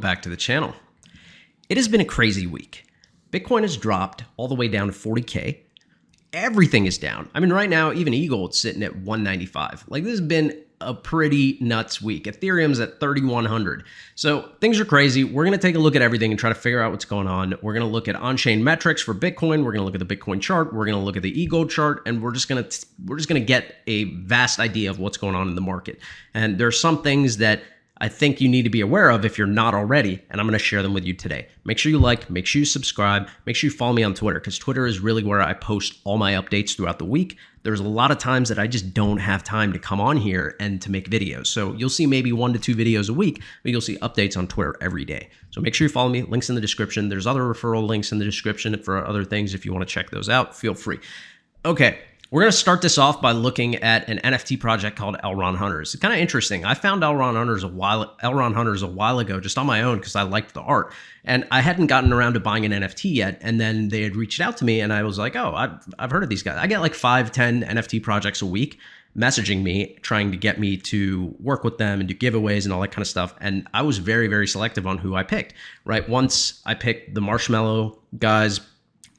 back to the channel. It has been a crazy week. Bitcoin has dropped all the way down to 40K. Everything is down. I mean, right now, even EGLD's sitting at 195. Like, this has been a pretty nuts week. Ethereum's at 3,100. So things are crazy. We're going to take a look at everything and try to figure out what's going on. We're going to look at on-chain metrics for Bitcoin. We're going to look at the Bitcoin chart. We're going to look at the EGLD chart, and we're just going to get a vast idea of what's going on in the market. And there are some things that I think you need to be aware of if you're not already, and I'm going to share them with you today. Make sure you like, make sure you subscribe, make sure you follow me on Twitter, because Twitter is really where I post all my updates throughout the week. There's a lot of times that I just don't have time to come on here and to make videos. So you'll see maybe 1 to 2 videos a week, but you'll see updates on Twitter every day. So make sure you follow me. Links in the description. There's other referral links in the description for other things. If you want to check those out, feel free. Okay. We're going to start this off by looking at an NFT project called ElrondHunters. It's kind of interesting. I found ElrondHunters a while ago just on my own because I liked the art. And I hadn't gotten around to buying an NFT yet. And then they had reached out to me and I was like, oh, I've heard of these guys. I get like 5-10 NFT projects a week messaging me, trying to get me to work with them and do giveaways and all that kind of stuff. And I was very, very selective on who I picked, right? Once I picked the Marshmallow guys.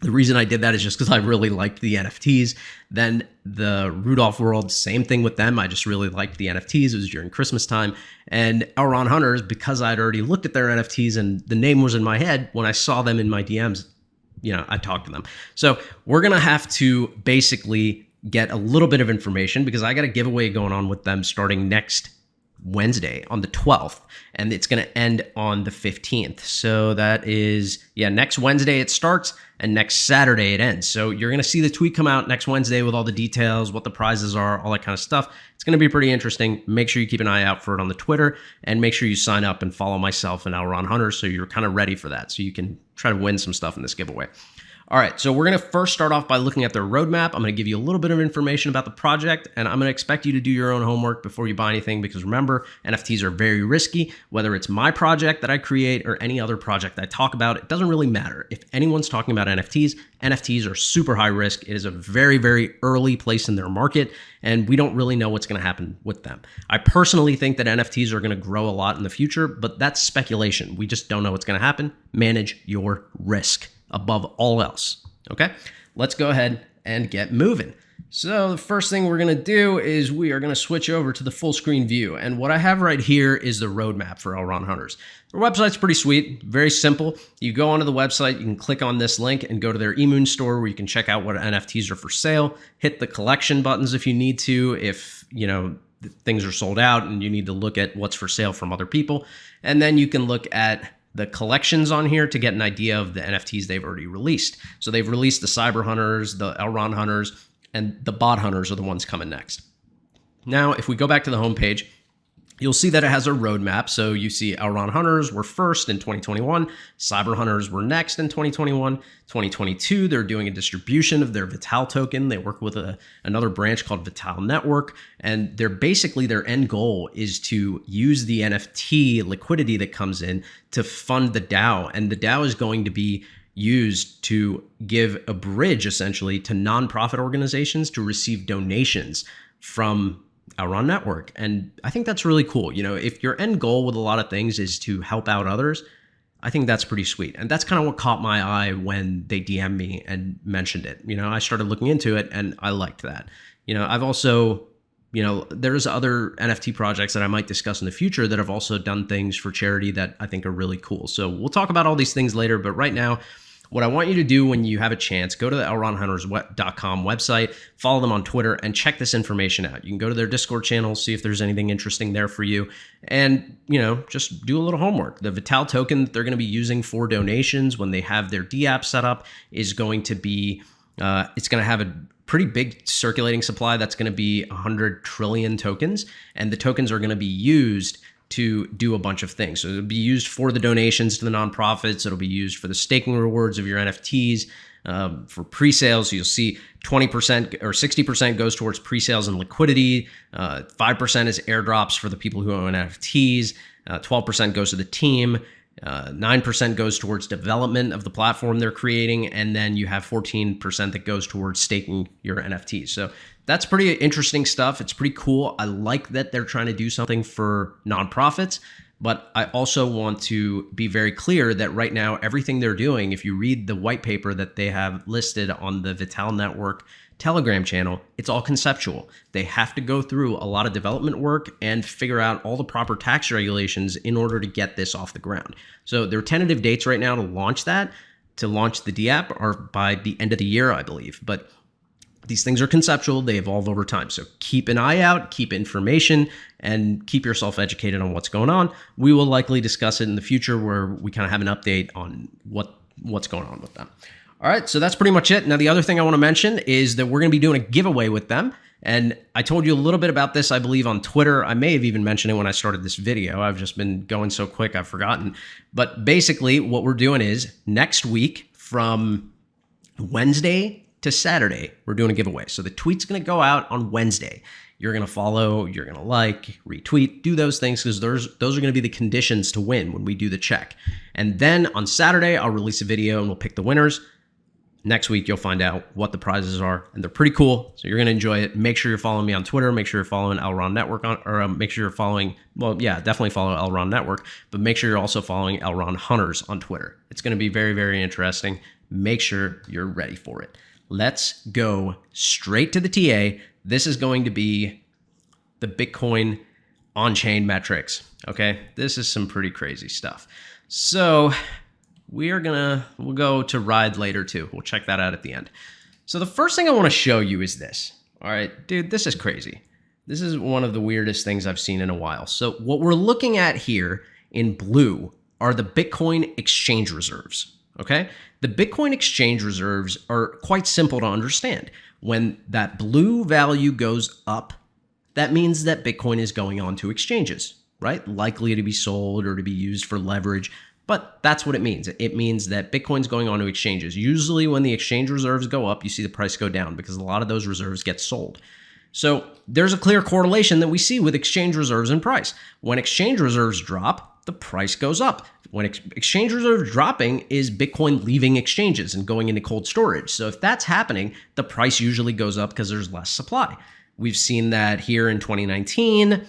The reason I did that is just because I really liked the NFTs. Then the Rudolph World, same thing with them. I just really liked the NFTs. It was during Christmas time. And ElrondHunters, because I'd already looked at their NFTs and the name was in my head, when I saw them in my DMs, I talked to them. So we're going to have to basically get a little bit of information because I got a giveaway going on with them starting next Wednesday on the 12th, and it's going to end on the 15th. So that is, next Wednesday it starts and next Saturday it ends. So you're going to see the tweet come out next Wednesday with all the details, what the prizes are, all that kind of stuff. It's going to be pretty interesting. Make sure you keep an eye out for it on the Twitter, and make sure you sign up and follow myself and ElrondHunters so you're kind of ready for that, so you can try to win some stuff in this giveaway. All right, so we're going to first start off by looking at their roadmap. I'm going to give you a little bit of information about the project, and I'm going to expect you to do your own homework before you buy anything, because remember, NFTs are very risky. Whether it's my project that I create or any other project I talk about, it doesn't really matter. If anyone's talking about NFTs, NFTs are super high risk. It is a very, very early place in their market, and we don't really know what's going to happen with them. I personally think that NFTs are going to grow a lot in the future, but that's speculation. We just don't know what's going to happen. Manage your risk above all else. Okay, let's go ahead and get moving. So the first thing we're going to do is we are going to switch over to the full screen view. And what I have right here is the roadmap for ElrondHunters. Their website's pretty sweet, very simple. You go onto the website, you can click on this link and go to their eMoon store where you can check out what NFTs are for sale. Hit the collection buttons if you need to, if things are sold out and you need to look at what's for sale from other people. And then you can look at the collections on here to get an idea of the NFTs they've already released. So they've released the Cyber Hunters, the ElrondHunters, and the Bot Hunters are the ones coming next. Now, if we go back to the homepage, you'll see that it has a roadmap. So you see ElrondHunters were first in 2021. Cyber Hunters were next in 2021. 2022, they're doing a distribution of their Vital token. They work with another branch called Vital Network. And their end goal is to use the NFT liquidity that comes in to fund the DAO. And the DAO is going to be used to give a bridge, essentially, to nonprofit organizations to receive donations from Elrond Network. And I think that's really cool. If your end goal with a lot of things is to help out others, I think that's pretty sweet. And that's kind of what caught my eye when they DM'd me and mentioned it. I started looking into it and I liked that. I've also, there's other NFT projects that I might discuss in the future that have also done things for charity that I think are really cool. So we'll talk about all these things later, but right now, what I want you to do when you have a chance, go to the ElrondHunters.com website, follow them on Twitter, and check this information out. You can go to their Discord channel, see if there's anything interesting there for you, and just do a little homework. The Vital token that they're going to be using for donations when they have their DApp set up is going to be, it's going to have a pretty big circulating supply. That's going to be 100 trillion tokens, and the tokens are going to be used to do a bunch of things. So it'll be used for the donations to the nonprofits. It'll be used for the staking rewards of your NFTs, for pre-sales. So you'll see 20% or 60% goes towards pre-sales and liquidity. 5% is airdrops for the people who own NFTs. 12% goes to the team. 9% goes towards development of the platform they're creating, and then you have 14% that goes towards staking your NFTs. So that's pretty interesting stuff. It's pretty cool. I like that they're trying to do something for nonprofits. But I also want to be very clear that right now, everything they're doing, if you read the white paper that they have listed on the Vital Network Telegram channel, it's all conceptual. They have to go through a lot of development work and figure out all the proper tax regulations in order to get this off the ground. So their tentative dates right now to launch the DApp are by the end of the year, I believe. But these things are conceptual. They evolve over time. So keep an eye out, keep information, and keep yourself educated on what's going on. We will likely discuss it in the future where we kind of have an update on what's going on with them. All right, so that's pretty much it. Now, the other thing I want to mention is that we're going to be doing a giveaway with them. And I told you a little bit about this, I believe, on Twitter. I may have even mentioned it when I started this video. I've just been going so quick, I've forgotten. But basically, what we're doing is next week from Wednesday to Saturday, we're doing a giveaway. So the tweet's going to go out on Wednesday. You're going to follow, you're going to like, retweet, do those things because those are going to be the conditions to win when we do the check. And then on Saturday, I'll release a video and we'll pick the winners. Next week, you'll find out what the prizes are, and they're pretty cool, so you're going to enjoy it. Make sure you're following me on Twitter. Make sure you're following Elrond Network make sure you're following, well, yeah, definitely follow Elrond Network, but make sure you're also following ElrondHunters on Twitter. It's going to be very, very interesting. Make sure you're ready for it. Let's go straight to the TA. This is going to be the Bitcoin on-chain metrics, okay? This is some pretty crazy stuff. So we'll go to ride later too. We'll check that out at the end. So the first thing I want to show you is this. All right, dude, this is crazy. This is one of the weirdest things I've seen in a while. So what we're looking at here in blue are the Bitcoin exchange reserves, okay? The Bitcoin exchange reserves are quite simple to understand. When that blue value goes up, that means that Bitcoin is going on to exchanges, right? Likely to be sold or to be used for leverage. But that's what it means. It means that Bitcoin's going on to exchanges. Usually when the exchange reserves go up, you see the price go down because a lot of those reserves get sold. So there's a clear correlation that we see with exchange reserves and price. When exchange reserves drop, the price goes up. When exchange reserves dropping is Bitcoin leaving exchanges and going into cold storage. So if that's happening, the price usually goes up because there's less supply. We've seen that here in 2019.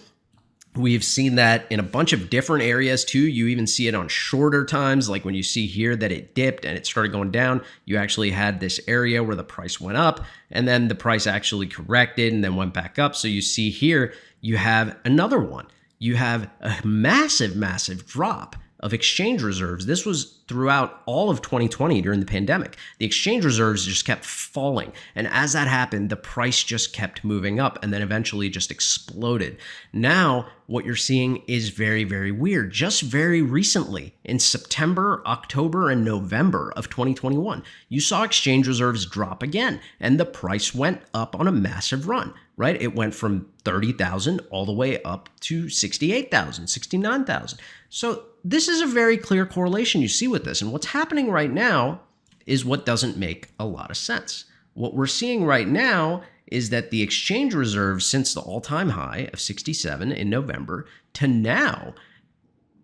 We've seen that in a bunch of different areas too. You even see it on shorter times, like when you see here that it dipped and it started going down, you actually had this area where the price went up and then the price actually corrected and then went back up. So you see here, you have another one. You have a massive, massive drop of exchange reserves. This was throughout all of 2020 during the pandemic. The exchange reserves just kept falling. And as that happened, the price just kept moving up and then eventually just exploded. Now, what you're seeing is very, very weird. Just very recently, in September, October, and November of 2021, you saw exchange reserves drop again, and the price went up on a massive run, right? It went from 30,000 all the way up to 68,000, 69,000. So this is a very clear correlation you see with this. And what's happening right now is what doesn't make a lot of sense. What we're seeing right now is that the exchange reserves since the all-time high of 67 in November to now,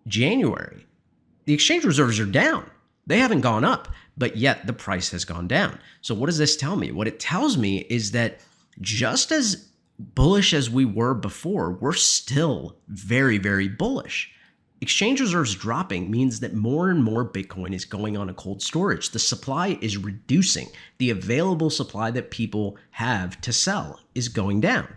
January, the exchange reserves are down. They haven't gone up, but yet the price has gone down. So what does this tell me? What it tells me is that just as bullish as we were before, we're still very, very bullish. Exchange reserves dropping means that more and more Bitcoin is going on a cold storage. The supply is reducing. The available supply that people have to sell is going down.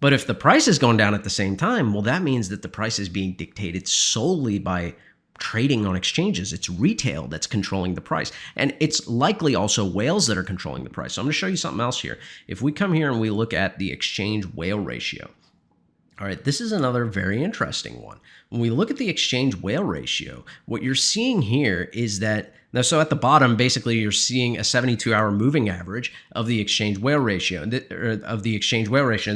But if the price is going down at the same time, well, that means that the price is being dictated solely by trading on exchanges. It's retail that's controlling the price. And it's likely also whales that are controlling the price. So I'm going to show you something else here. If we come here and we look at the exchange whale ratio, all right, this is another very interesting one. When we look at the exchange whale ratio, what you're seeing here is that, now so at the bottom, basically you're seeing a 72-hour moving average of the exchange whale ratio,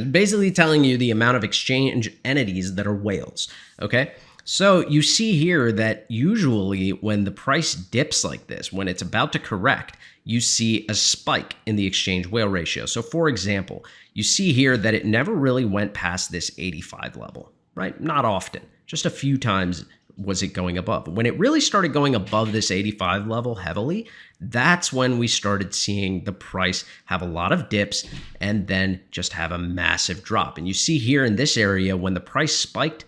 basically telling you the amount of exchange entities that are whales, okay? So you see here that usually when the price dips like this, when it's about to correct, you see a spike in the exchange whale ratio. So for example, you see here that it never really went past this 85 level, right? Not often, just a few times was it going above. When it really started going above this 85 level heavily, that's when we started seeing the price have a lot of dips and then just have a massive drop. And you see here in this area, when the price spiked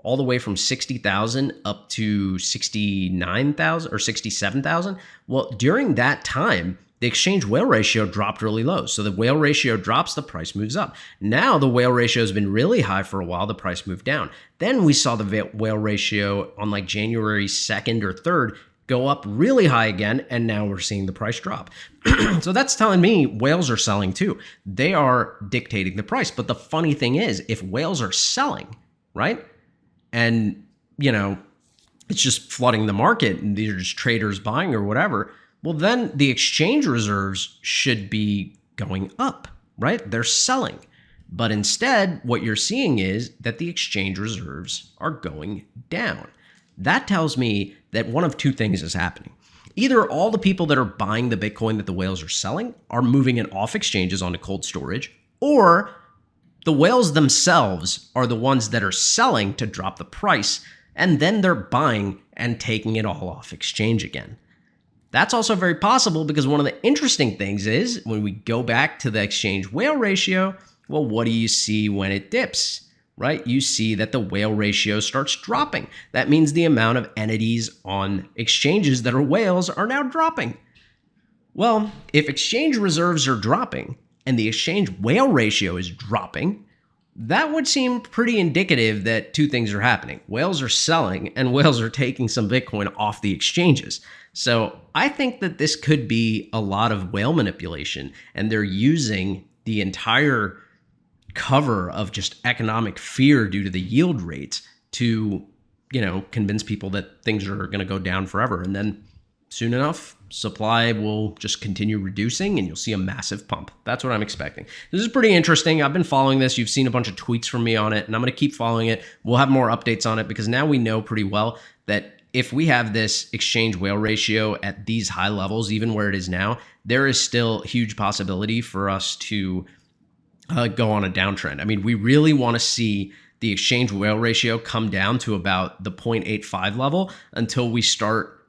all the way from 60,000 up to 69,000 or 67,000. Well, during that time, the exchange whale ratio dropped really low. So the whale ratio drops, the price moves up. Now the whale ratio has been really high for a while, the price moved down. Then we saw the whale ratio on like January 2nd or 3rd go up really high again, and now we're seeing the price drop. So that's telling me whales are selling too. They are dictating the price. But the funny thing is, if whales are selling, right, and, you know, it's just flooding the market and these are just traders buying or whatever, well, then the exchange reserves should be going up, right? They're selling. But instead, what you're seeing is that the exchange reserves are going down. That tells me that one of two things is happening. Either all the people that are buying the Bitcoin that the whales are selling are moving it off exchanges onto cold storage, or the whales themselves are the ones that are selling to drop the price, and then they're buying and taking it all off exchange again. That's also very possible because one of the interesting things is when we go back to the exchange whale ratio, well, what do you see when it dips? Right? You see that the whale ratio starts dropping. That means the amount of entities on exchanges that are whales are now dropping. Well, if exchange reserves are dropping and the exchange whale ratio is dropping, that would seem pretty indicative that two things are happening. Whales are selling and whales are taking some Bitcoin off the exchanges. So I think that this could be a lot of whale manipulation, and they're using the entire cover of just economic fear due to the yield rates to, you know, convince people that things are going to go down forever. And then soon enough, supply will just continue reducing and you'll see a massive pump. That's what I'm expecting. This is pretty interesting. I've been following this. You've seen a bunch of tweets from me on it, and I'm going to keep following it. We'll have more updates on it because now we know pretty well that if we have this exchange whale ratio at these high levels, even where it is now, there is still huge possibility for us to go on a downtrend. I mean, we really want to see the exchange whale ratio come down to about the 0.85 level until we start,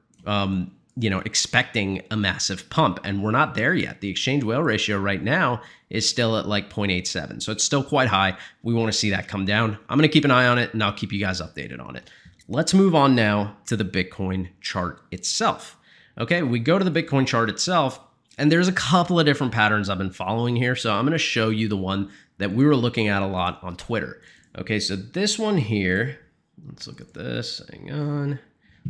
expecting a massive pump. And we're not there yet. The exchange whale ratio right now is still at like 0.87. So it's still quite high. We want to see that come down. I'm going to keep an eye on it and I'll keep you guys updated on it. Let's move on now to the Bitcoin chart itself. Okay, we go to the Bitcoin chart itself. And there's a couple of different patterns I've been following here. So I'm going to show you the one that we were looking at a lot on Twitter. Okay, so this one here, let's look at this. Hang on.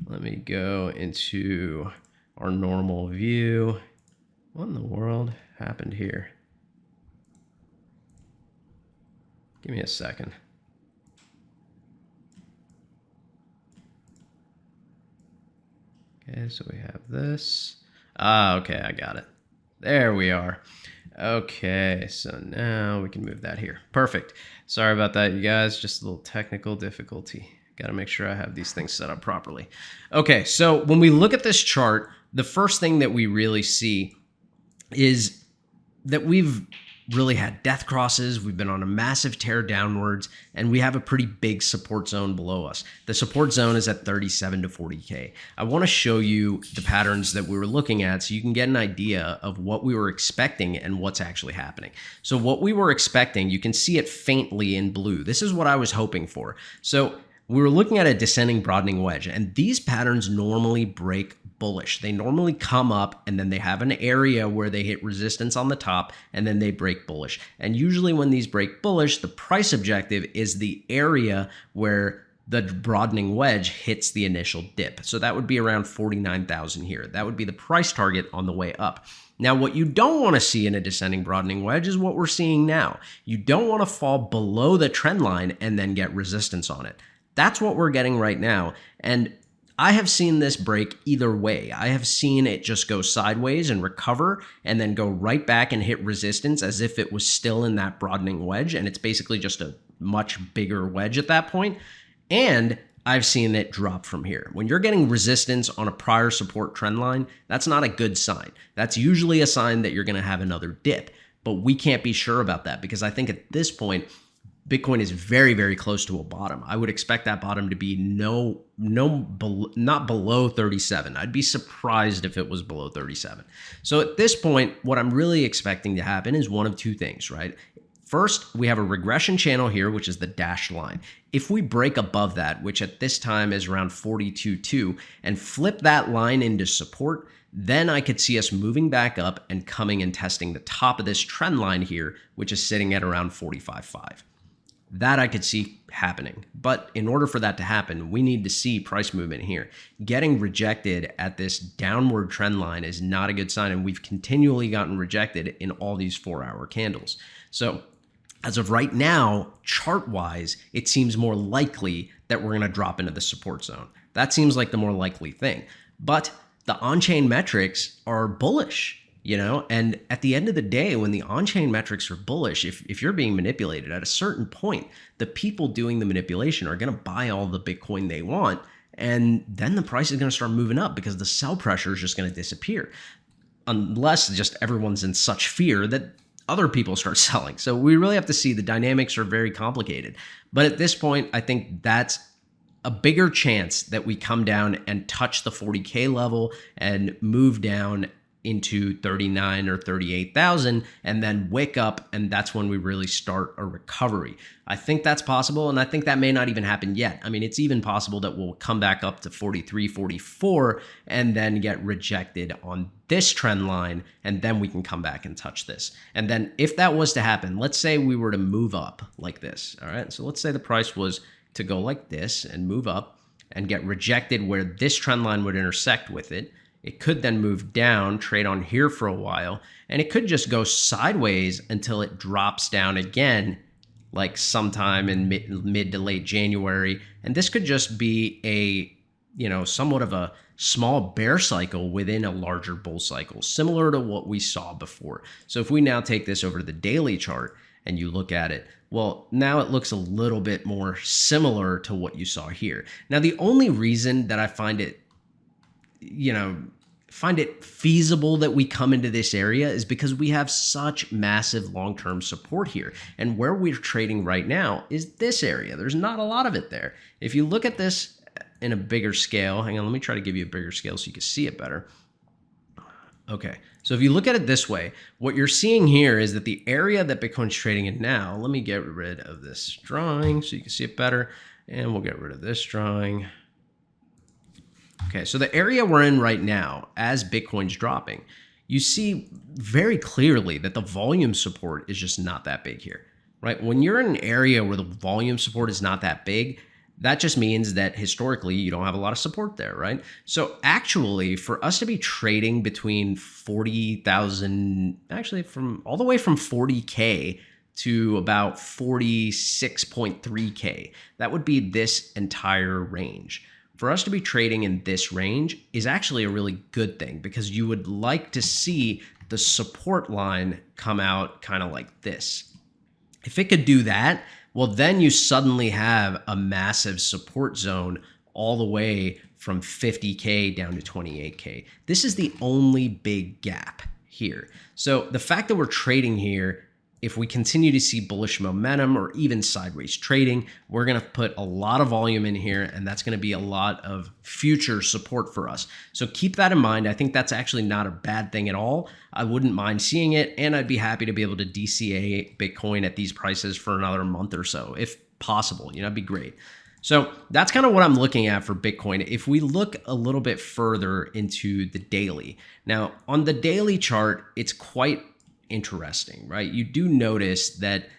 Let me go into our normal view. What in the world happened here? Give me a second. Okay, so we have this. Okay, I got it. There we are. Okay, so now we can move that here. Perfect. Sorry about that, you guys. Just a little technical difficulty. Got to make sure I have these things set up properly. Okay, so when we look at this chart, the first thing that we really see is that we've really had death crosses. We've been on a massive tear downwards, and we have a pretty big support zone below us. The support zone is at 37 to 40K. I want to show you the patterns that we were looking at so you can get an idea of what we were expecting and what's actually happening. So what we were expecting, you can see it faintly in blue. This is what I was hoping for. So we were looking at a descending broadening wedge, and these patterns normally break bullish. They normally come up and then they have an area where they hit resistance on the top and then they break bullish. And usually when these break bullish, the price objective is the area where the broadening wedge hits the initial dip. So that would be around 49,000 here. That would be the price target on the way up. Now, what you don't want to see in a descending broadening wedge is what we're seeing now. You don't want to fall below the trend line and then get resistance on it. That's what we're getting right now. And I have seen this break either way. I have seen it just go sideways and recover and then go right back and hit resistance as if it was still in that broadening wedge. And it's basically just a much bigger wedge at that point. And I've seen it drop from here. When you're getting resistance on a prior support trend line, that's not a good sign. That's usually a sign that you're going to have another dip. But we can't be sure about that because I think at this point, Bitcoin is very, very close to a bottom. I would expect that bottom to be not below 37. I'd be surprised if it was below 37. So at this point, what I'm really expecting to happen is one of two things, right? First, we have a regression channel here, which is the dashed line. If we break above that, which at this time is around 42.2, and flip that line into support, then I could see us moving back up and coming and testing the top of this trend line here, which is sitting at around 45.5. That I could see happening. But in order for that to happen, we need to see price movement here. Getting rejected at this downward trend line is not a good sign, and we've continually gotten rejected in all these 4-hour candles. So as of right now, chart-wise, it seems more likely that we're going to drop into the support zone. That seems like the more likely thing. But the on-chain metrics are bullish. And at the end of the day, when the on-chain metrics are bullish, if you're being manipulated at a certain point, the people doing the manipulation are going to buy all the Bitcoin they want. And then the price is going to start moving up because the sell pressure is just going to disappear. Unless just everyone's in such fear that other people start selling. So we really have to see. The dynamics are very complicated. But at this point, I think that's a bigger chance that we come down and touch the 40K level and move down into 39 or 38,000 and then wick up, and that's when we really start a recovery. I think that's possible, and I think that may not even happen yet. I mean, it's even possible that we'll come back up to 43, 44 and then get rejected on this trend line, and then we can come back and touch this. And then if that was to happen, let's say we were to move up like this, all right? So let's say the price was to go like this and move up and get rejected where this trend line would intersect with it. It could then move down, trade on here for a while, and it could just go sideways until it drops down again, like sometime in mid to late January. And this could just be a, somewhat of a small bear cycle within a larger bull cycle, similar to what we saw before. So if we now take this over to the daily chart and you look at it, well, now it looks a little bit more similar to what you saw here. Now, the only reason that I find it feasible that we come into this area is because we have such massive long-term support here. And where we're trading right now is this area. There's not a lot of it there. If you look at this in a bigger scale, hang on, let me try to give you a bigger scale so you can see it better. Okay, so if you look at it this way, what you're seeing here is that the area that Bitcoin's trading in now, let me get rid of this drawing so you can see it better, and we'll get rid of this drawing. Okay, so the area we're in right now, as Bitcoin's dropping, you see very clearly that the volume support is just not that big here, right? When you're in an area where the volume support is not that big, that just means that historically you don't have a lot of support there, right? So actually, for us to be trading between 40,000, actually from all the way from 40K to about 46.3K, that would be this entire range. For us to be trading in this range is actually a really good thing because you would like to see the support line come out kind of like this. If it could do that, well, then you suddenly have a massive support zone all the way from 50K down to 28K. This is the only big gap here. So the fact that we're trading here, if we continue to see bullish momentum or even sideways trading, we're going to put a lot of volume in here, and that's going to be a lot of future support for us. So keep that in mind. I think that's actually not a bad thing at all. I wouldn't mind seeing it, and I'd be happy to be able to DCA Bitcoin at these prices for another month or so, if possible. It'd be great. So that's kind of what I'm looking at for Bitcoin. If we look a little bit further into the daily, now on the daily chart, it's quite interesting, right? You do notice that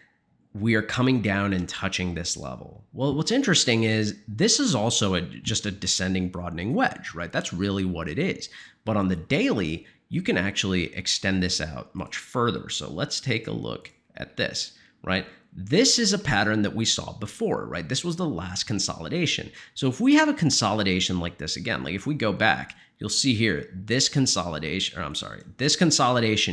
we are coming down and touching this level. Well, what's interesting is this is also just a descending broadening wedge, right? That's really what it is. But on the daily, you can actually extend this out much further. So let's take a look at this, right? This is a pattern that we saw before, right? This was the last consolidation. So if we have a consolidation like this again, like if we go back, you'll see here, this consolidation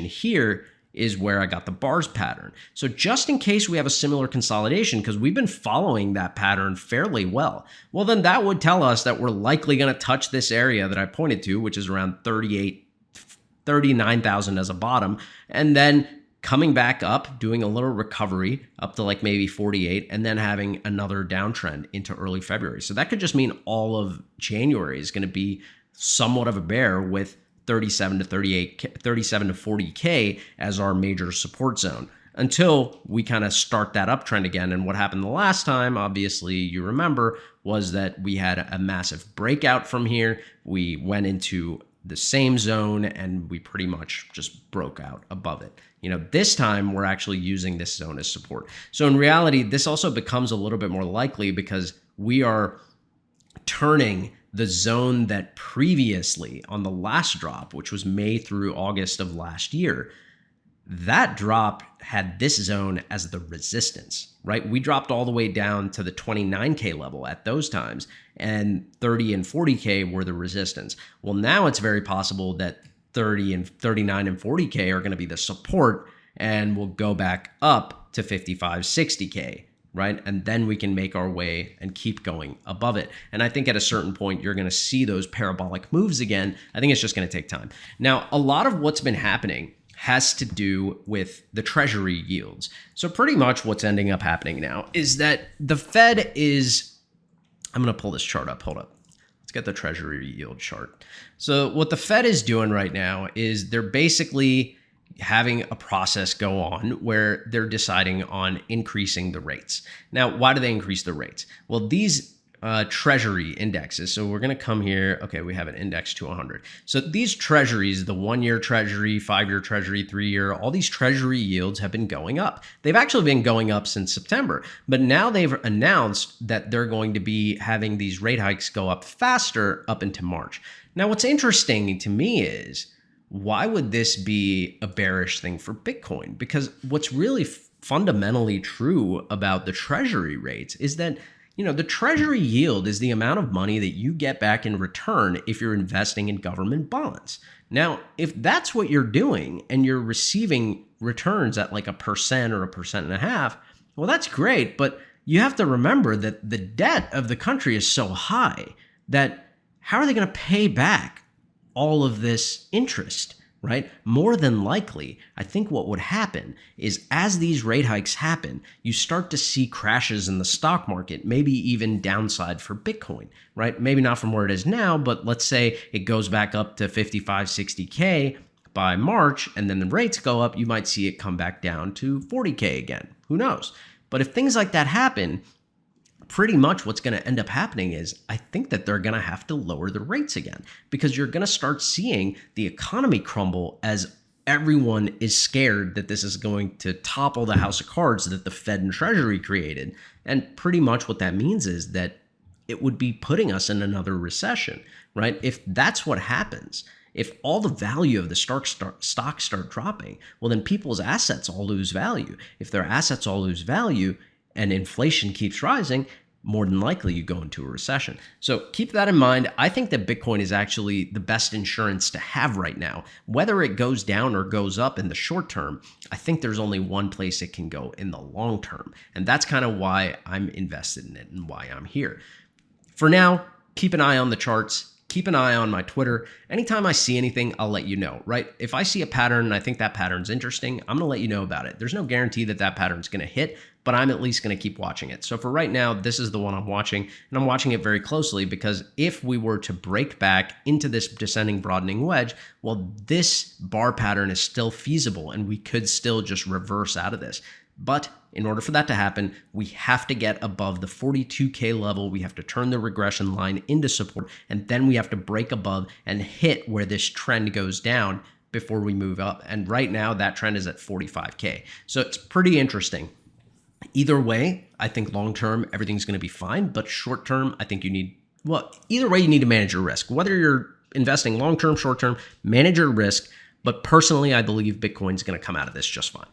here is where I got the bars pattern. So just in case we have a similar consolidation, because we've been following that pattern fairly well, well, then that would tell us that we're likely going to touch this area that I pointed to, which is around 39,000 as a bottom, and then coming back up, doing a little recovery up to like maybe 48, and then having another downtrend into early February. So that could just mean all of January is going to be somewhat of a bear with 37 to 40K as our major support zone. until we kind of start that uptrend again. And what happened the last time, obviously, you remember, was that we had a massive breakout from here. We went into the same zone and we pretty much just broke out above it. This time we're actually using this zone as support. So in reality, this also becomes a little bit more likely because we are turning the zone that previously on the last drop, which was May through August of last year, that drop had this zone as the resistance, right? We dropped all the way down to the 29K level at those times, and 30 and 40K were the resistance. Well, now it's very possible that 30 and 39 and 40K are going to be the support, and we'll go back up to 55, 60K, right? And then we can make our way and keep going above it. And I think at a certain point, you're going to see those parabolic moves again. I think it's just going to take time. Now, a lot of what's been happening has to do with the treasury yields. So pretty much what's ending up happening now is that the Fed is, I'm going to pull this chart up. Hold up. Let's get the treasury yield chart. So what the Fed is doing right now is they're basically having a process go on where they're deciding on increasing the rates. Now, why do they increase the rates? Well, these treasury indexes. So we're going to come here. Okay, we have an index to 100. So these treasuries, the 1-year treasury, 5-year treasury, 3-year, all these treasury yields have been going up. They've actually been going up since September, but now they've announced that they're going to be having these rate hikes go up faster up into March. Now, what's interesting to me is, why would this be a bearish thing for Bitcoin? Because what's really fundamentally true about the treasury rates is that the treasury yield is the amount of money that you get back in return if you're investing in government bonds. Now, if that's what you're doing and you're receiving returns at like 1% or 1.5%, well, that's great. But you have to remember that the debt of the country is so high that how are they going to pay back all of this interest? Right? More than likely, I think what would happen is as these rate hikes happen, you start to see crashes in the stock market, maybe even downside for Bitcoin, right? Maybe not from where it is now, but let's say it goes back up to 55, 60K by March, and then the rates go up, you might see it come back down to 40K again. Who knows? But if things like that happen, pretty much what's going to end up happening is I think that they're going to have to lower the rates again, because you're going to start seeing the economy crumble as everyone is scared that this is going to topple the house of cards that the Fed and Treasury created. And pretty much what that means is that it would be putting us in another recession, right? If that's what happens, if all the value of the stocks start dropping, well, then people's assets all lose value. If their assets all lose value, and inflation keeps rising, more than likely you go into a recession. So keep that in mind. I think that Bitcoin is actually the best insurance to have right now. Whether it goes down or goes up in the short term, I think there's only one place it can go in the long term. And that's kind of why I'm invested in it and why I'm here. For now, keep an eye on the charts. Keep an eye on my Twitter. Anytime I see anything, I'll let you know, right? If I see a pattern and I think that pattern's interesting, I'm going to let you know about it. There's no guarantee that that pattern's going to hit, but I'm at least going to keep watching it. So for right now, this is the one I'm watching, and I'm watching it very closely because if we were to break back into this descending broadening wedge, well, this bar pattern is still feasible and we could still just reverse out of this. But in order for that to happen, we have to get above the 42K level. We have to turn the regression line into support, and then we have to break above and hit where this trend goes down before we move up. And right now, that trend is at 45K. So it's pretty interesting. Either way, I think long-term, everything's going to be fine. But short-term, I think either way, you need to manage your risk. Whether you're investing long-term, short-term, manage your risk. But personally, I believe Bitcoin's going to come out of this just fine.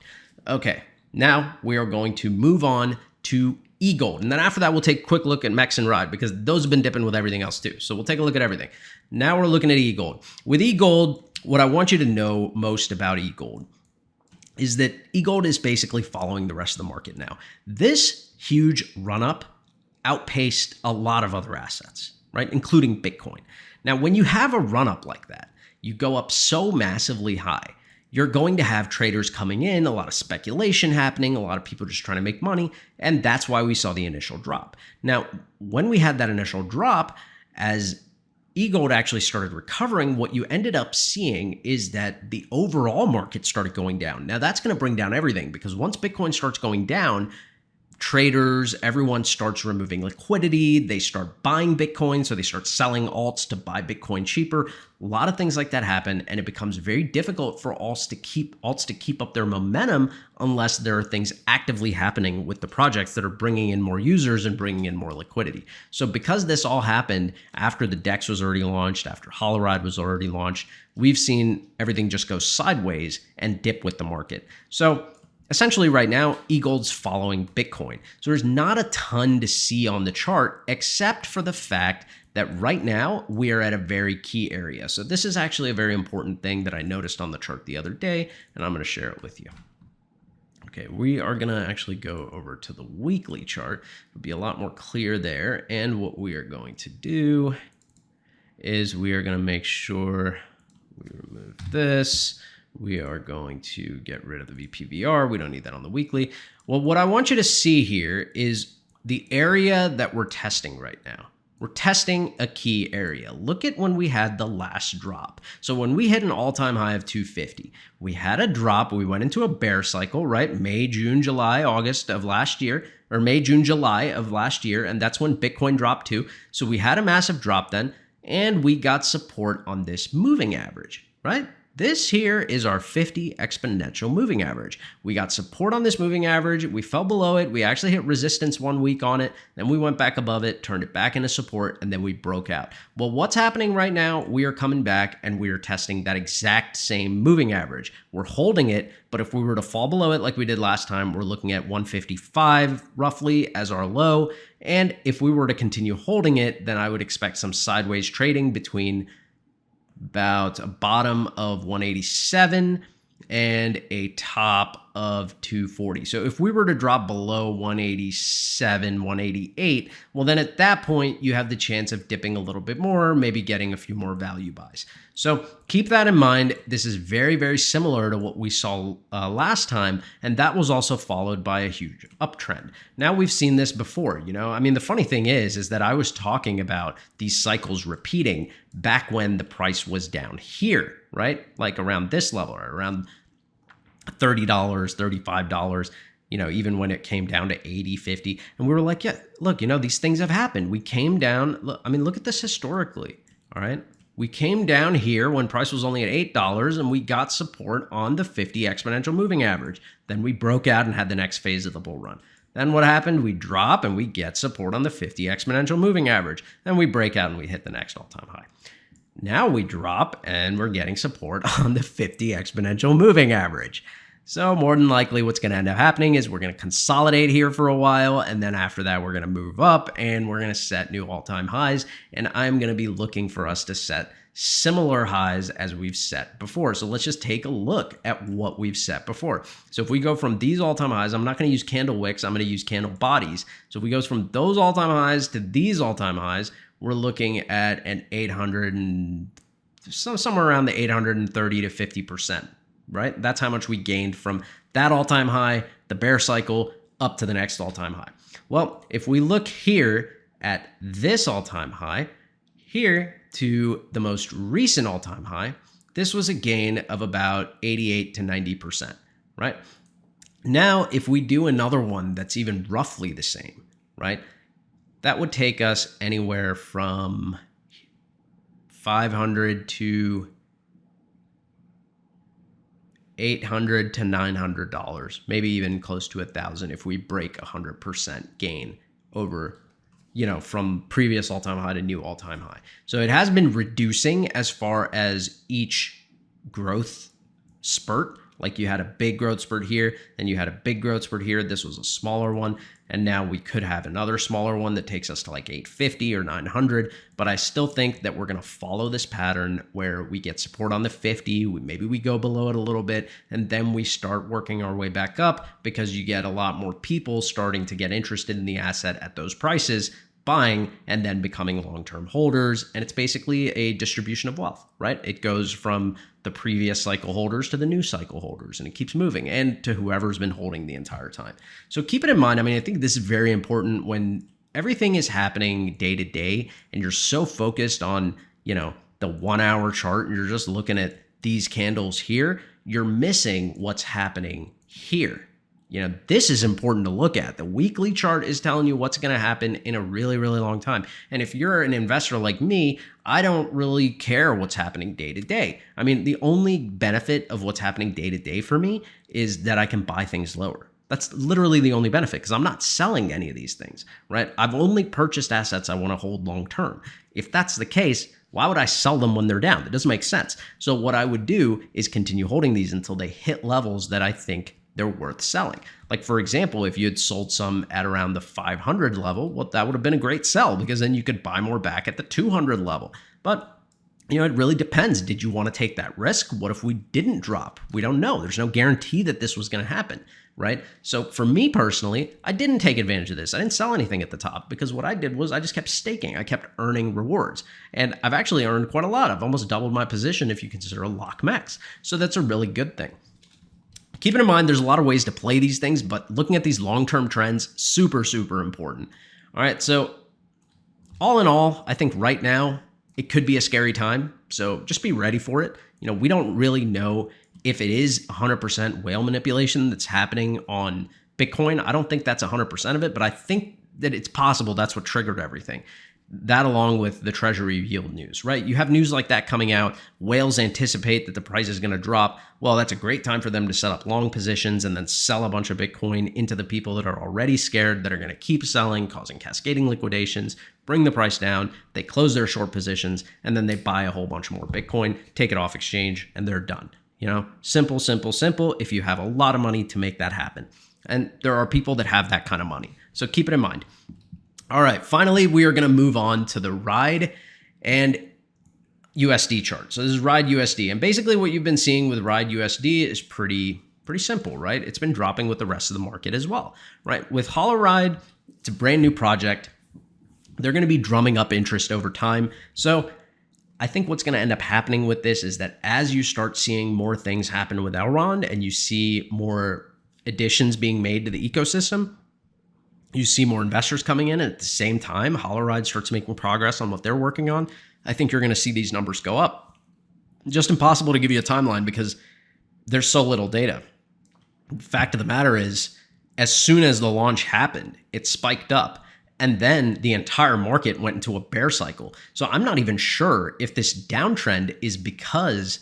Okay. Now we are going to move on to EGLD. And then after that, we'll take a quick look at MEX and RIDE because those have been dipping with everything else too. So we'll take a look at everything. Now we're looking at EGLD. With EGLD, what I want you to know most about EGLD is that EGLD is basically following the rest of the market now. This huge run-up outpaced a lot of other assets, right? Including Bitcoin. Now, when you have a run-up like that, you go up so massively high, you're going to have traders coming in, a lot of speculation happening, a lot of people just trying to make money, and that's why we saw the initial drop. Now, when we had that initial drop, as EGLD actually started recovering, what you ended up seeing is that the overall market started going down. Now that's going to bring down everything, because once Bitcoin starts going down, traders, everyone starts removing liquidity. They start buying Bitcoin, so they start selling alts to buy Bitcoin cheaper. A lot of things like that happen, and it becomes very difficult for alts to keep up their momentum unless there are things actively happening with the projects that are bringing in more users and bringing in more liquidity. So because this all happened after the DEX was already launched, after Holoride was already launched, we've seen everything just go sideways and dip with the market. So essentially right now, EGLD's following Bitcoin. So there's not a ton to see on the chart, except for the fact that right now we are at a very key area. So this is actually a very important thing that I noticed on the chart the other day, and I'm going to share it with you. Okay, we are going to actually go over to the weekly chart. It'll be a lot more clear there. And what we are going to do is we are going to make sure we remove this. We are going to get rid of the VPVR. We don't need that on the weekly. Well, what I want you to see here is the area that we're testing right now. We're testing a key area. Look at when we had the last drop. So when we hit an all-time high of 250, we had a drop. We went into a bear cycle, right? May, June, July, August of last year, or May, June, July of last year. And that's when Bitcoin dropped too. So we had a massive drop then, and we got support on this moving average, right? This here is our 50 exponential moving average. We got support on this moving average. We fell below it. We actually hit resistance 1 week on it. Then we went back above it, turned it back into support, and then we broke out. Well, what's happening right now? We are coming back and we are testing that exact same moving average. We're holding it, but if we were to fall below it like we did last time, we're looking at 155 roughly as our low. And if we were to continue holding it, then I would expect some sideways trading between about a bottom of 187 and a top of 240. So if we were to drop below 187, 188, well, then at that point, you have the chance of dipping a little bit more, maybe getting a few more value buys. So keep that in mind. This is very, very similar to what we saw last time, and that was also followed by a huge uptrend. Now we've seen this before, you know. I mean, the funny thing is that I was talking about these cycles repeating back when the price was down here, right? Like around this level, or around $30, $35, you know, even when it came down to 80, 50. And we were like, yeah, look, you know, these things have happened. We came down. Look, I mean, look at this historically, all right? We came down here when price was only at $8 and we got support on the 50 exponential moving average. Then we broke out and had the next phase of the bull run. Then what happened? We drop and we get support on the 50 exponential moving average. Then we break out and we hit the next all-time high. Now we drop and we're getting support on the 50 exponential moving average. So more than likely what's going to end up happening is we're going to consolidate here for a while, and then after that we're going to move up and we're going to set new all-time highs, and I'm going to be looking for us to set similar highs as we've set before. So let's just take a look at what we've set before. So if we go from these all-time highs, I'm not going to use candle wicks, I'm going to use candle bodies. So if we go from those all-time highs to these all-time highs, we're looking at an 800 and somewhere around the 830 to 50%. Right? That's how much we gained from that all-time high, the bear cycle, up to the next all-time high. Well, if we look here at this all-time high, here to the most recent all-time high, this was a gain of about 88 to 90%, right? Now, if we do another one that's even roughly the same, right? That would take us anywhere from 500 to $800 to $900, maybe even close to $1,000 if we break 100% gain over, you know, from previous all-time high to new all-time high. So it has been reducing as far as each growth spurt. Like you had a big growth spurt here, then you had a big growth spurt here. This was a smaller one. And now we could have another smaller one that takes us to like 850 or 900. But I still think that we're going to follow this pattern where we get support on the 50. Maybe we go below it a little bit, and then we start working our way back up because you get a lot more people starting to get interested in the asset at those prices, buying and then becoming long-term holders. And it's basically a distribution of wealth, right? It goes from the previous cycle holders to the new cycle holders, and it keeps moving, and to whoever's been holding the entire time. So keep it in mind. I mean, I think this is very important when everything is happening day to day and you're so focused on the 1 hour chart and you're just looking at these candles here, you're missing what's happening here. This is important to look at. The weekly chart is telling you what's going to happen in a really, really long time. And if you're an investor like me, I don't really care what's happening day to day. I mean, the only benefit of what's happening day to day for me is that I can buy things lower. That's literally the only benefit because I'm not selling any of these things, right? I've only purchased assets I want to hold long term. If that's the case, why would I sell them when they're down? That doesn't make sense. So what I would do is continue holding these until they hit levels that I think they're worth selling. Like, for example, if you had sold some at around the 500 level, well, that would have been a great sell because then you could buy more back at the 200 level. But, it really depends. Did you want to take that risk? What if we didn't drop? We don't know. There's no guarantee that this was going to happen, right? So for me personally, I didn't take advantage of this. I didn't sell anything at the top because what I did was I just kept staking. I kept earning rewards. And I've actually earned quite a lot. I've almost doubled my position if you consider a lock MEX. So that's a really good thing. Keeping in mind, there's a lot of ways to play these things, but looking at these long-term trends, super, super important. All right, so all in all, I think right now, it could be a scary time. So just be ready for it. We don't really know if it is 100% whale manipulation that's happening on Bitcoin. I don't think that's 100% of it, but I think that it's possible that's what triggered everything. That along with the treasury yield news, right? You have news like that coming out. Whales anticipate that the price is going to drop. Well, that's a great time for them to set up long positions and then sell a bunch of Bitcoin into the people that are already scared, that are going to keep selling, causing cascading liquidations, bring the price down. They close their short positions and then they buy a whole bunch more Bitcoin, take it off exchange, and they're done. Simple, simple, simple. If you have a lot of money to make that happen. And there are people that have that kind of money. So keep it in mind. All right, finally, we are going to move on to the RIDE and USD chart. So this is RIDE USD. And basically what you've been seeing with RIDE USD is pretty simple, right? It's been dropping with the rest of the market as well, right? With HoloRide, it's a brand new project. They're going to be drumming up interest over time. So I think what's going to end up happening with this is that as you start seeing more things happen with Elrond and you see more additions being made to the ecosystem, you see more investors coming in, and at the same time, HoloRide starts making progress on what they're working on. I think you're going to see these numbers go up. Just impossible to give you a timeline because there's so little data. The fact of the matter is, as soon as the launch happened, it spiked up, and then the entire market went into a bear cycle. So I'm not even sure if this downtrend is because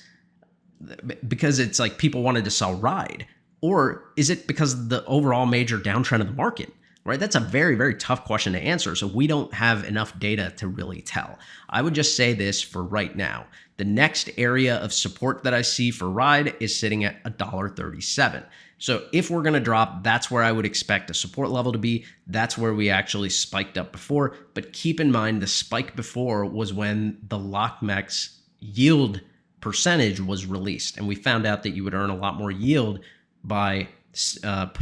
it's like people wanted to sell RIDE, or is it because of the overall major downtrend of the market? Right? That's a very, very tough question to answer. So we don't have enough data to really tell. I would just say this for right now. The next area of support that I see for RIDE is sitting at $1.37. So if we're going to drop, that's where I would expect a support level to be. That's where we actually spiked up before. But keep in mind, the spike before was when the LockMex yield percentage was released. And we found out that you would earn a lot more yield by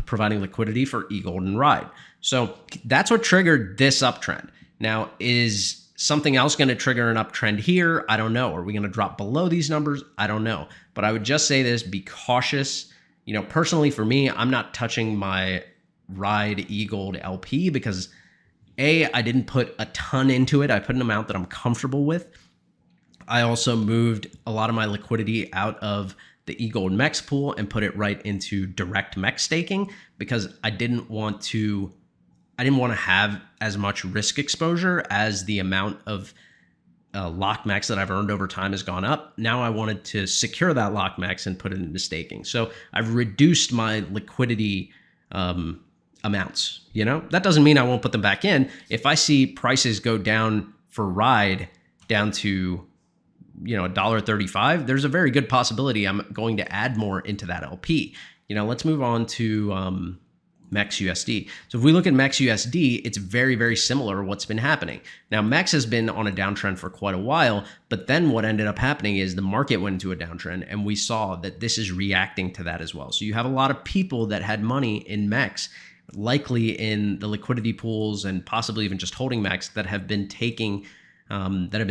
providing liquidity for EGLD and RIDE. So that's what triggered this uptrend. Now, is something else going to trigger an uptrend here? I don't know. Are we going to drop below these numbers? I don't know. But I would just say this, be cautious. Personally for me, I'm not touching my RIDE EGLD LP because I didn't put a ton into it. I put an amount that I'm comfortable with. I also moved a lot of my liquidity out of the EGLD MEX pool and put it right into direct MEX staking because I didn't want to have as much risk exposure as the amount of lock MEX that I've earned over time has gone up. Now I wanted to secure that lock MEX and put it into staking. So I've reduced my liquidity amounts. That doesn't mean I won't put them back in. If I see prices go down for RIDE down to $1.35, there's a very good possibility I'm going to add more into that LP. Let's move on to MEX USD. So if we look at MEX USD, it's very, very similar to what's been happening. Now, MEX has been on a downtrend for quite a while, but then what ended up happening is the market went into a downtrend, and we saw that this is reacting to that as well. So you have a lot of people that had money in MEX, likely in the liquidity pools and possibly even just holding MEX, that have been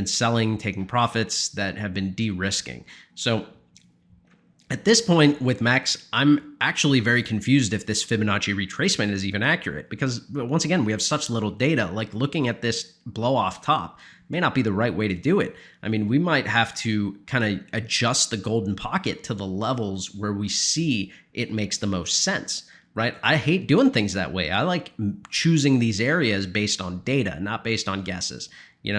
selling, taking profits, that have been de-risking. So At this point with MEX, I'm actually very confused if this Fibonacci retracement is even accurate, because once again, we have such little data. Like, looking at this blow off top may not be the right way to do it. I mean, we might have to kind of adjust the golden pocket to the levels where we see it makes the most sense, right? I hate doing things that way. I like choosing these areas based on data, not based on guesses.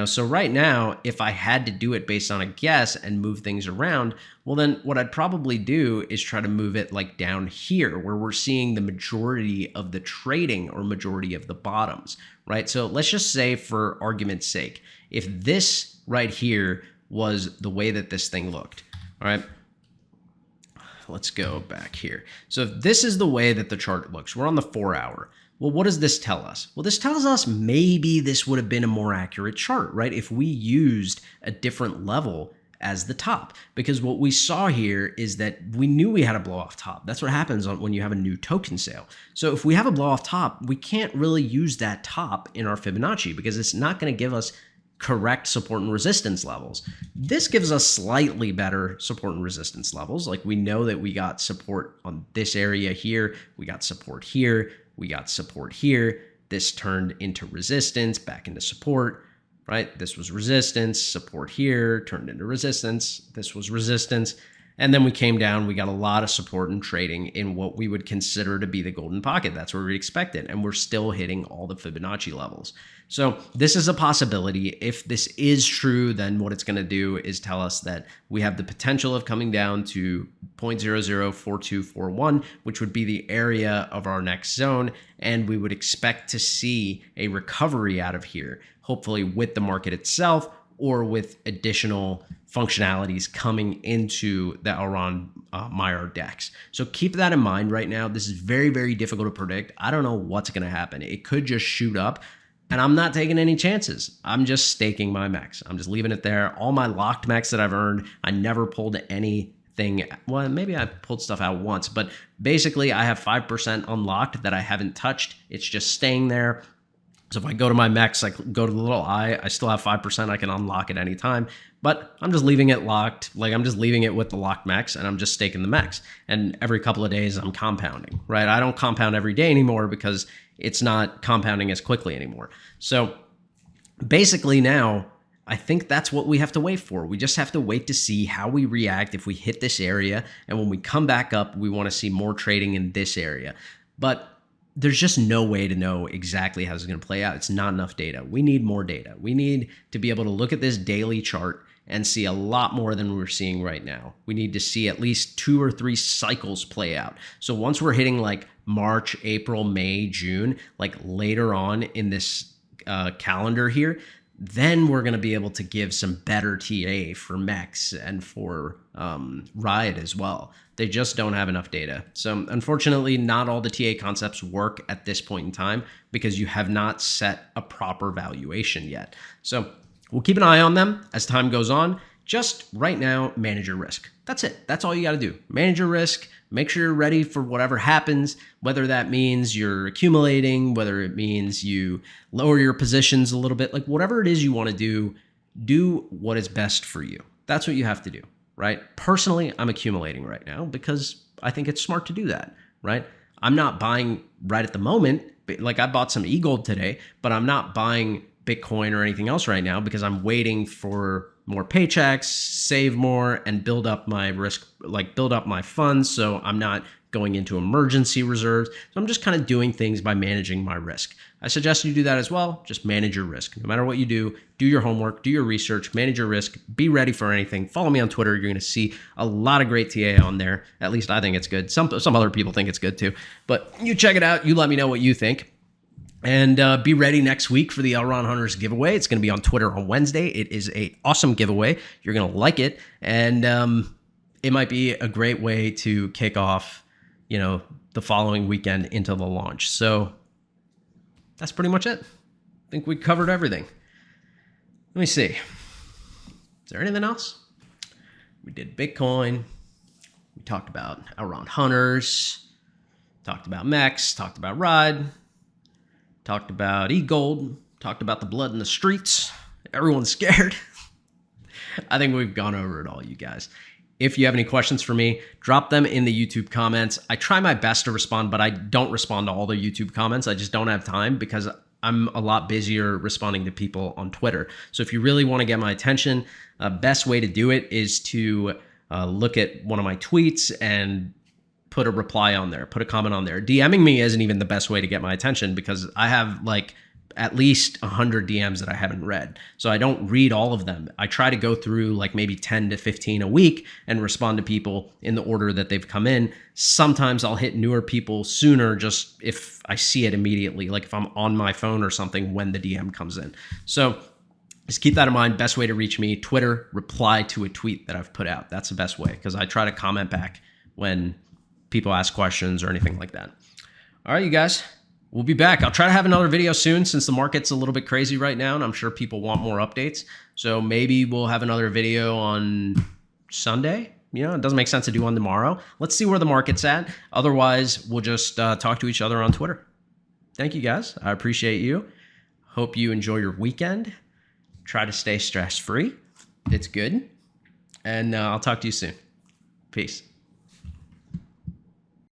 So right now, if I had to do it based on a guess and move things around, well, then what I'd probably do is try to move it like down here where we're seeing the majority of the trading or majority of the bottoms, right? So let's just say, for argument's sake, if this right here was the way that this thing looked, all right, let's go back here. So if this is the way that the chart looks, we're on the 4-hour. Well, what does this tell us? Well, this tells us maybe this would have been a more accurate chart, right? If we used a different level as the top, because what we saw here is that we knew we had a blow off top. That's what happens when you have a new token sale. So if we have a blow off top, we can't really use that top in our Fibonacci because it's not going to give us correct support and resistance levels. This gives us slightly better support and resistance levels. Like, we know that we got support on this area here, we got support here, we got support here. This turned into resistance, back into support, right? This was resistance, support here, turned into resistance. This was resistance. And then we came down, we got a lot of support and trading in what we would consider to be the golden pocket. That's where we expect it. And we're still hitting all the Fibonacci levels. So this is a possibility. If this is true, then what it's going to do is tell us that we have the potential of coming down to 0.004241, which would be the area of our next zone. And we would expect to see a recovery out of here, hopefully with the market itself or with additional functionalities coming into the Maiar DEX. So keep that in mind right now. This is very, very difficult to predict. I don't know what's going to happen. It could just shoot up, and I'm not taking any chances. I'm just staking my MEX. I'm just leaving it there. All my locked MEX that I've earned, I never pulled anything. Well, maybe I pulled stuff out once, but basically I have 5% unlocked that I haven't touched. It's just staying there. So if I go to my MEX, I go to the little eye, I still have 5%. I can unlock at any time, but I'm just leaving it locked. Like, I'm just leaving it with the locked MEX, and I'm just staking the MEX. And every couple of days I'm compounding, right? I don't compound every day anymore because it's not compounding as quickly anymore. So basically now, I think that's what we have to wait for. We just have to wait to see how we react if we hit this area. And when we come back up, we want to see more trading in this area. But there's just no way to know exactly how this is going to play out. It's not enough data. We need more data. We need to be able to look at this daily chart and see a lot more than we're seeing right now. We need to see at least 2 or 3 cycles play out. So once we're hitting like March, April, May, June, like later on in this calendar here, then we're going to be able to give some better TA for MEX and for Riot as well. They just don't have enough data. So unfortunately, not all the TA concepts work at this point in time because you have not set a proper valuation yet. So we'll keep an eye on them as time goes on. Just right now, manage your risk. That's it. That's all you got to do. Manage your risk. Make sure you're ready for whatever happens, whether that means you're accumulating, whether it means you lower your positions a little bit, like whatever it is you want to do what is best for you. That's what you have to do, right? Personally, I'm accumulating right now because I think it's smart to do that, right? I'm not buying right at the moment. Like, I bought some EGLD today, but I'm not buying Bitcoin or anything else right now because I'm waiting for more paychecks, save more, and build up my risk, like build up my funds. So I'm not going into emergency reserves. So I'm just kind of doing things by managing my risk. I suggest you do that as well. Just manage your risk. No matter what you do your homework, do your research, manage your risk, be ready for anything. Follow me on Twitter. You're going to see a lot of great TA on there. At least I think it's good. Some other people think it's good too, but you check it out. You let me know what you think. And be ready next week for the ElrondHunters giveaway. It's going to be on Twitter on Wednesday. It is an awesome giveaway. You're going to like it. And it might be a great way to kick off, the following weekend into the launch. So that's pretty much it. I think we covered everything. Let me see. Is there anything else? We did Bitcoin. We talked about ElrondHunters. Talked about MEX. Talked about Ride. Talked about EGLD, talked about the blood in the streets. Everyone's scared. I think we've gone over it all, you guys. If you have any questions for me, drop them in the YouTube comments. I try my best to respond, but I don't respond to all the YouTube comments. I just don't have time because I'm a lot busier responding to people on Twitter. So if you really want to get my attention, best way to do it is to look at one of my tweets and put a reply on there, put a comment on there. DMing me isn't even the best way to get my attention because I have like at least 100 DMs that I haven't read. So I don't read all of them. I try to go through like maybe 10 to 15 a week and respond to people in the order that they've come in. Sometimes I'll hit newer people sooner just if I see it immediately, like if I'm on my phone or something when the DM comes in. So just keep that in mind. Best way to reach me, Twitter, reply to a tweet that I've put out. That's the best way because I try to comment back when people ask questions or anything like that. All right, you guys. We'll be back. I'll try to have another video soon since the market's a little bit crazy right now, and I'm sure people want more updates. So maybe we'll have another video on Sunday. You know, it doesn't make sense to do one tomorrow. Let's see where the market's at. Otherwise, we'll just talk to each other on Twitter. Thank you, guys. I appreciate you. Hope you enjoy your weekend. Try to stay stress-free. It's good. And I'll talk to you soon. Peace.